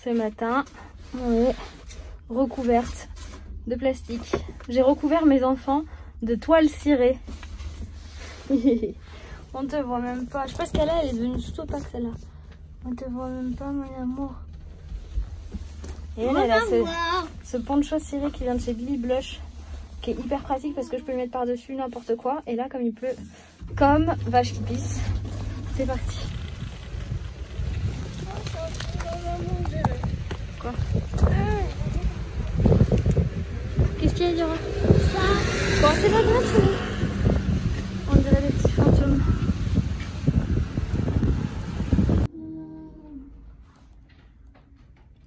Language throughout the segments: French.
Ce matin, on est recouverte de plastique. J'ai recouvert mes enfants de toile cirée. On te voit même pas. Je sais pas ce qu'elle a, elle est devenue tout opaque celle-là. On te voit même pas, mon amour. Et elle a ce poncho ciré qui vient de chez Glee Blush, qui est hyper pratique parce que je peux le mettre par-dessus n'importe quoi. Et là, comme il pleut, comme vache qui pisse, c'est parti. Quoi? Qu'est-ce qu'il y a, Diora? Ça. Bon, c'est pas grave, chérie. On dirait des petits fantômes.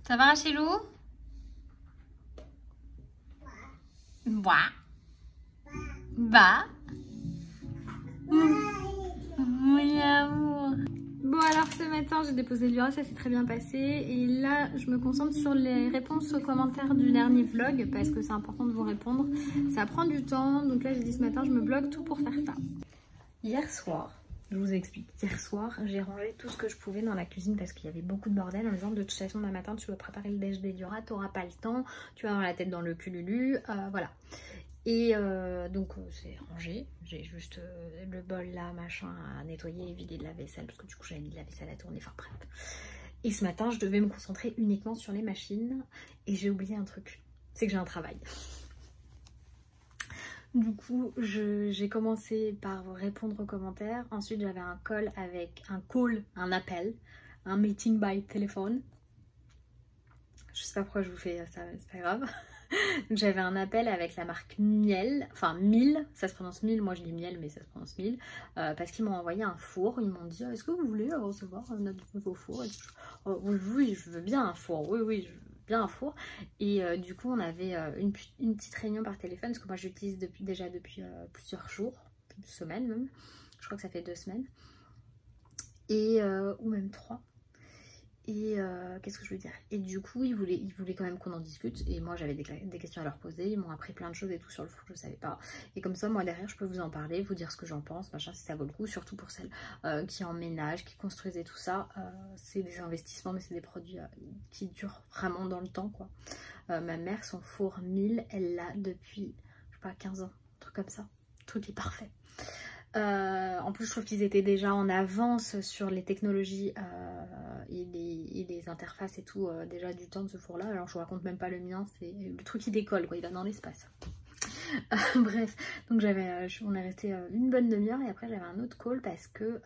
Ça va, Rachelou? Bah. Bah. Mon amour. Bon, alors ce matin j'ai déposé Liora, ça s'est très bien passé. Et là je me concentre sur les réponses aux commentaires du dernier vlog parce que c'est important de vous répondre. Ça prend du temps, donc là j'ai dit ce matin je me bloque tout pour faire ça. Hier soir, je vous explique. Hier soir, j'ai rangé tout ce que je pouvais dans la cuisine parce qu'il y avait beaucoup de bordel en me disant de toute façon demain matin tu dois préparer le déj d'Eliora, t'auras pas le temps, tu vas avoir la tête dans le cululu, voilà. Et donc c'est rangé, j'ai juste le bol là, machin, à nettoyer et vider de la vaisselle parce que du coup j'avais mis de la vaisselle à tourner, enfin bref. Et ce matin je devais me concentrer uniquement sur les machines et j'ai oublié un truc, c'est que j'ai un travail. Du coup j'ai commencé par répondre aux commentaires, ensuite j'avais un call avec un appel, un meeting by téléphone. Je sais pas pourquoi je vous fais ça, c'est pas grave. Donc j'avais un appel avec la marque Miel, enfin Mille, ça se prononce Mille, moi je dis Miel mais ça se prononce Mille, parce qu'ils m'ont envoyé un four, ils m'ont dit est-ce que vous voulez recevoir notre nouveau four? Oui, je veux bien un four, oui, je veux bien un four. Et du coup on avait une petite réunion par téléphone, parce que moi j'utilise déjà depuis plusieurs jours, une semaine même, je crois que ça fait 2 semaines, et ou même 3. Et qu'est-ce que je veux dire? Et du coup ils voulaient quand même qu'on en discute. Et moi j'avais des questions à leur poser. Ils m'ont appris plein de choses et tout sur le four que je savais pas. Et comme ça moi derrière je peux vous en parler, vous dire ce que j'en pense, machin, si ça vaut le coup. Surtout pour celles qui emménagent, qui construisent et tout ça. C'est des investissements mais c'est des produits qui durent vraiment dans le temps quoi. Ma mère, son four 1000, elle l'a depuis je sais pas 15 ans, un truc comme ça. Le truc est parfait. En plus je trouve qu'ils étaient déjà en avance sur les technologies et les interfaces et tout déjà du temps de ce four là. Alors je vous raconte même pas le mien, c'est le truc qui décolle quoi, il va dans l'espace. Bref, donc on est resté une bonne demi-heure et après j'avais un autre call parce que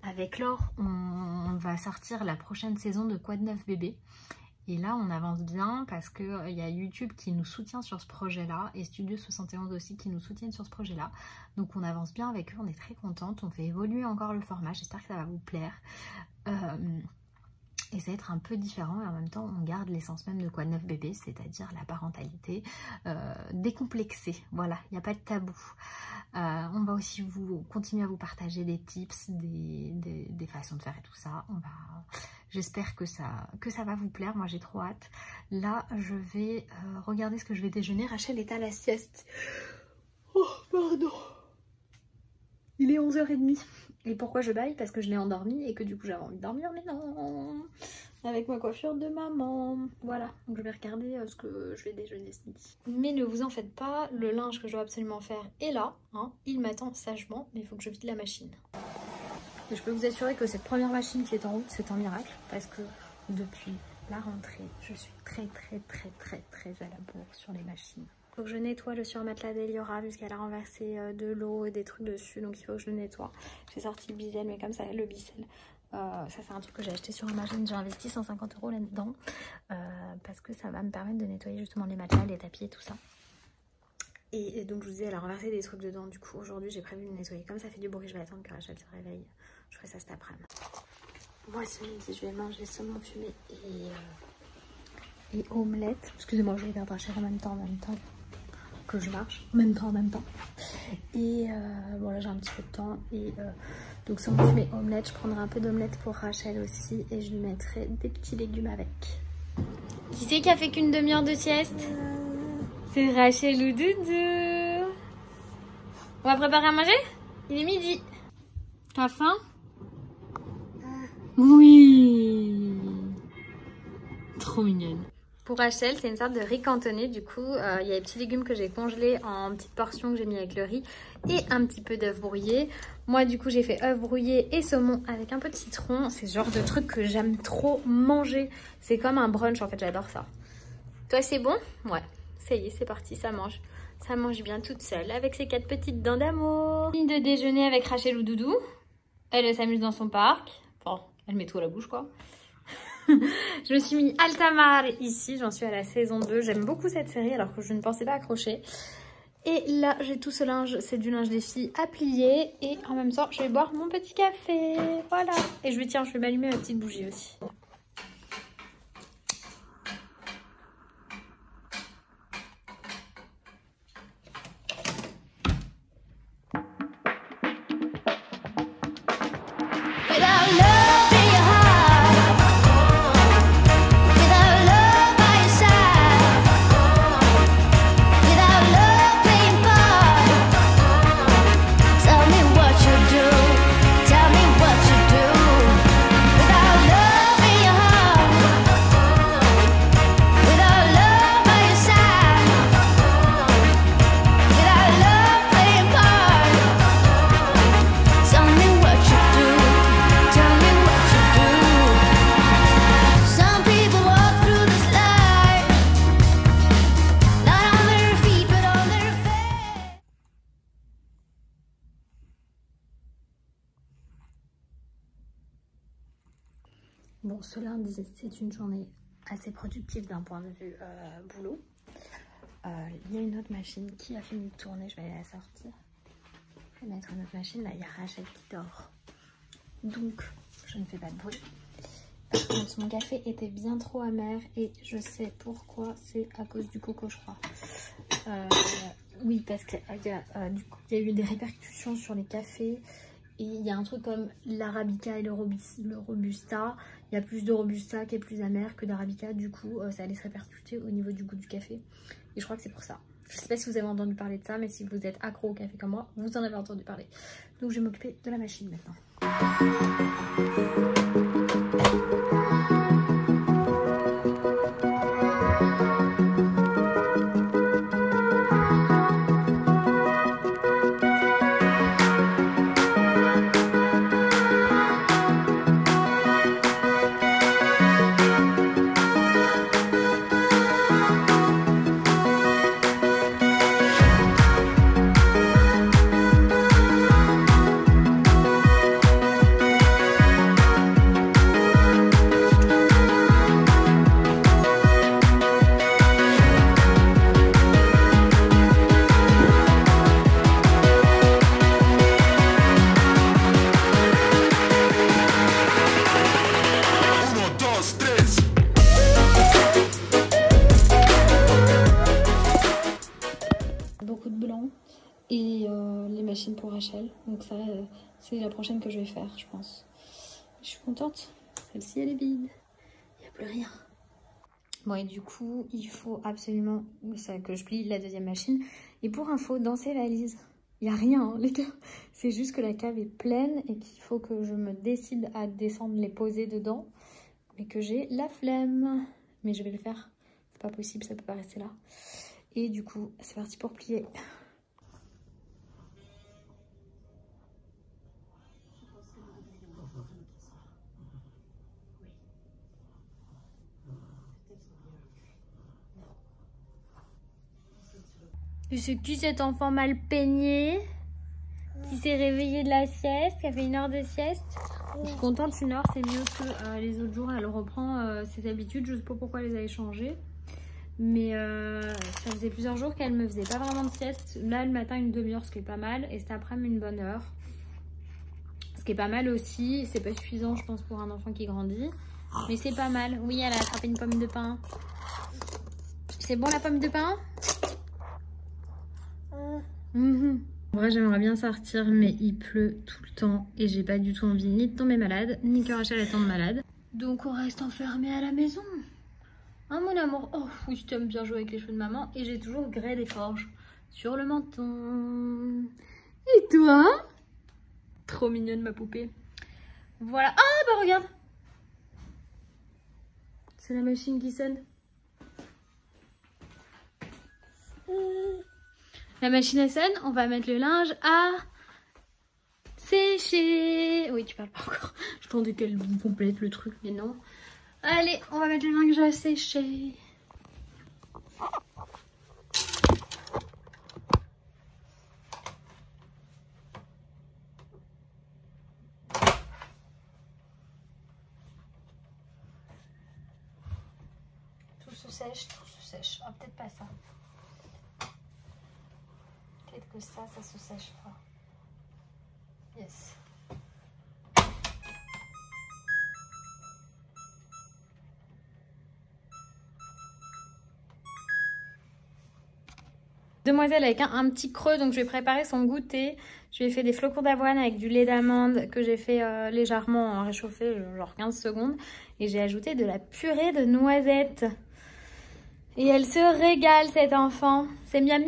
avec Laure on va sortir la prochaine saison de Quoi de neuf bébé. Et là on avance bien parce qu'il y a YouTube qui nous soutient sur ce projet là et Studio 71 aussi qui nous soutiennent sur ce projet là. Donc on avance bien avec eux, on est très contente, on fait évoluer encore le format, j'espère que ça va vous plaire. Et ça va être un peu différent et en même temps on garde l'essence même de Quoi de neuf bébé, c'est-à-dire la parentalité décomplexée, voilà, il n'y a pas de tabou. On va aussi continuer à vous partager des tips, des façons de faire et tout ça. J'espère que ça va vous plaire, moi j'ai trop hâte. Là je vais regarder ce que je vais déjeuner. Rachel est à la sieste. Oh pardon. Il est 11h30. Et pourquoi je baille? Parce que je l'ai endormi et que du coup j'avais envie de dormir, mais non, avec ma coiffure de maman. Voilà, donc je vais regarder ce que je vais déjeuner ce midi. Mais ne vous en faites pas, le linge que je dois absolument faire est là, hein, il m'attend sagement, mais il faut que je vide la machine. Et je peux vous assurer que cette première machine qui est en route, c'est un miracle, parce que depuis la rentrée, je suis très à la bourre sur les machines. Faut que je nettoie le surmatelas d'Eliora puisqu'elle a renversé de l'eau et des trucs dessus, donc il faut que je le nettoie. J'ai sorti le bisel, mais comme ça, le bisel, ça c'est un truc que j'ai acheté sur Amazon, j'ai investi 150 € là-dedans parce que ça va me permettre de nettoyer justement les matelas, les tapis et tout ça. Et donc je vous disais, elle a renversé des trucs dedans, du coup aujourd'hui j'ai prévu de nettoyer. Comme ça fait du bruit, je vais attendre que Rachel se réveille, je ferai ça cet après-midi. Moi ce midi je vais manger saumon fumé et omelette. Excusez-moi, je regarde Rachel en même temps que je marche, en même temps. Et bon là j'ai un petit peu de temps et donc saumon fumé omelette, je prendrai un peu d'omelette pour Rachel aussi et je lui mettrai des petits légumes avec. Qui c'est qui a fait qu'une demi-heure de sieste? C'est Rachel ou Doudou. On va préparer à manger? Il est midi. T'as faim? Oui. Trop mignonne. Pour Rachel, c'est une sorte de riz cantonné. Du coup, il y a les petits légumes que j'ai congelés en petites portions que j'ai mis avec le riz et un petit peu d'œuf brouillé. Moi, du coup, j'ai fait œuf brouillé et saumon avec un peu de citron. C'est ce genre de truc que j'aime trop manger. C'est comme un brunch, en fait, j'adore ça. Toi, c'est bon? Ouais, ça y est, c'est parti, ça mange. Ça mange bien toute seule avec ses 4 petites dents d'amour. Fini de déjeuner avec Rachel ou Doudou. Elle s'amuse dans son parc. Enfin, elle met tout à la bouche, quoi. Je me suis mis Altamar ici, j'en suis à la saison 2. J'aime beaucoup cette série alors que je ne pensais pas accrocher. Et là, j'ai tout ce linge, c'est du linge des filles à plier. Et en même temps, je vais boire mon petit café. Voilà. Et je vais m'allumer ma petite bougie aussi. Bon, ce lundi, c'est une journée assez productive d'un point de vue boulot. Il y a une autre machine qui a fini de tourner, je vais aller la sortir. Je vais mettre une autre machine, là il y a Rachel qui dort. Donc, je ne fais pas de bruit. Par contre, mon café était bien trop amer et je sais pourquoi, c'est à cause du coco, je crois. Oui, parce qu'il y a eu des répercussions sur les cafés. Et il y a un truc comme l'arabica et le robusta. Il y a plus de robusta qui est plus amer que d'arabica. Du coup, ça allait se répercuter au niveau du goût du café. Et je crois que c'est pour ça. Je ne sais pas si vous avez entendu parler de ça, mais si vous êtes accro au café comme moi, vous en avez entendu parler. Donc je vais m'occuper de la machine maintenant. Et les machines pour Rachel, donc ça c'est la prochaine que je vais faire, je pense. Je suis contente, celle-ci elle est vide, il n'y a plus rien. Bon, et du coup il faut absolument que je plie la deuxième machine. Et pour info, dans ces valises il n'y a rien, hein, les gars. C'est juste que la cave est pleine et qu'il faut que je me décide à descendre les poser dedans, mais que j'ai la flemme. Mais je vais le faire, c'est pas possible, ça peut pas rester là. Et du coup c'est parti pour plier. C'est qui cet enfant mal peigné qui s'est réveillé de la sieste, qui a fait 1 heure de sieste? Je suis contente, 1 heure c'est mieux que les autres jours. Elle reprend ses habitudes, je sais pas pourquoi elle les avait changées. Mais ça faisait plusieurs jours qu'elle me faisait pas vraiment de sieste. Là le matin 1 demi-heure, ce qui est pas mal. Et cet après-midi 1 bonne heure. Ce qui est pas mal aussi. C'est pas suffisant je pense pour un enfant qui grandit. Mais c'est pas mal. Oui, elle a attrapé une pomme de pain. C'est bon la pomme de pain? En vrai j'aimerais bien sortir mais il pleut tout le temps et j'ai pas du tout envie ni de tomber malade ni que Rachel tombe malade. Donc on reste enfermé à la maison. Hein mon amour? Oh oui, je t'aime bien jouer avec les cheveux de maman. Et j'ai toujours grès des forges sur le menton. Et toi? Trop mignonne ma poupée. Voilà. Ah bah regarde, C'est la machine qui sonne. La machine elle sonne, on va mettre le linge à sécher. Oui, tu parles pas encore. Je attendais qu'elle complète le truc, mais non. Allez, on va mettre le linge à sécher. Tout se sèche, tout se sèche. Ah, peut-être pas ça. Peut-être que ça se sèche pas. Yes. Demoiselle avec un petit creux, donc je vais préparer son goûter. Je lui ai fait des flocons d'avoine avec du lait d'amande que j'ai fait légèrement réchauffer, genre 15 secondes. Et j'ai ajouté de la purée de noisettes. Et elle se régale, cette enfant. C'est miam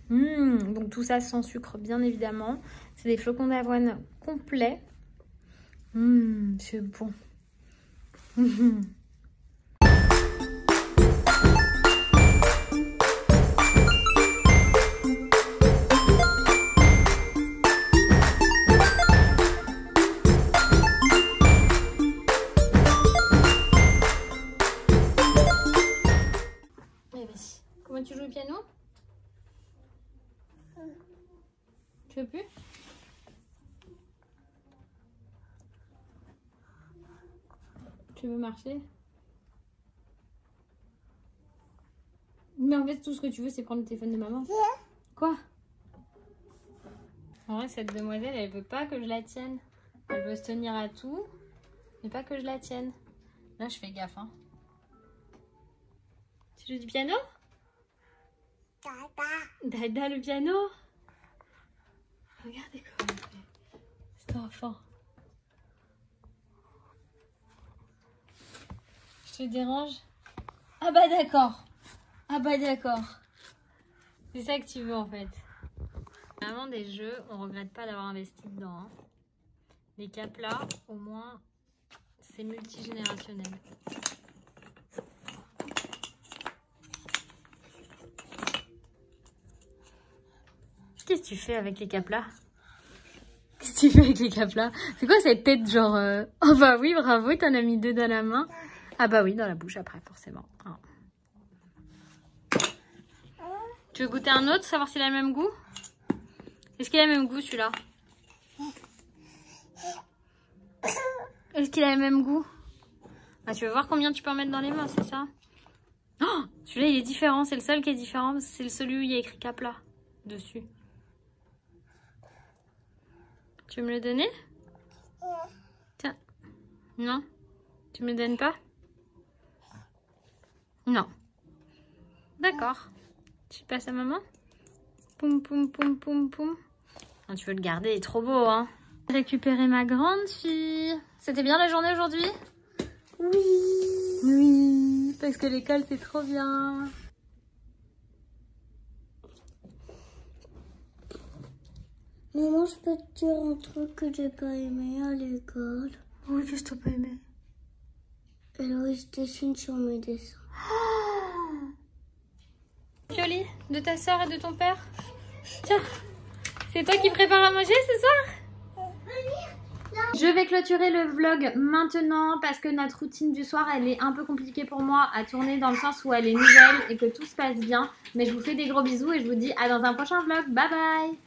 miam. Donc tout ça sans sucre, bien évidemment. C'est des flocons d'avoine complets. C'est bon. Comment tu joues au piano? Tu veux plus? Tu veux marcher? Mais en fait, tout ce que tu veux, c'est prendre le téléphone de maman. Quoi? En vrai, cette demoiselle, elle veut pas que je la tienne. Elle veut se tenir à tout, mais pas que je la tienne. Là, je fais gaffe, hein. Tu joues du piano? Dada le piano. Regardez comment il fait. C'est enfant. Je te dérange? Ah bah d'accord. Ah bah d'accord. C'est ça que tu veux en fait. Vraiment des jeux, on regrette pas d'avoir investi dedans. Hein. Les caplas, au moins, c'est multigénérationnel. Qu'est-ce que tu fais avec les caplas? Qu'est-ce que tu fais avec les caplas? C'est quoi cette tête genre oh bah oui, bravo, t'en as mis deux dans la main. Ah bah oui, dans la bouche après, forcément. Ah. Tu veux goûter un autre, savoir s'il a le même goût? Est-ce qu'il a le même goût celui-là? Est-ce qu'il a le même goût? Ah, tu veux voir combien tu peux en mettre dans les mains, c'est ça? Oh, celui-là il est différent, c'est le seul qui est différent. C'est celui où il y a écrit capla dessus. Tu veux me le donner? Tiens. Non? Tu me le donnes pas? Non. D'accord. Tu passes à maman? Poum, poum, poum, poum, poum. Ah, tu veux le garder, il est trop beau, hein? Récupérer ma grande fille. C'était bien la journée aujourd'hui? Oui. Oui, parce que l'école, c'est trop bien. Maman, je peux te dire un truc que j'ai pas aimé à l'école. Oui, qu'est-ce que t'as pas aimé? Héloïse dessine sur mes dessins. Jolie, de ta soeur et de ton père. Tiens, c'est toi qui prépares à manger ce soir? Je vais clôturer le vlog maintenant parce que notre routine du soir, elle est un peu compliquée pour moi à tourner dans le sens où elle est nouvelle et que tout se passe bien. Mais je vous fais des gros bisous et je vous dis à dans un prochain vlog. Bye bye!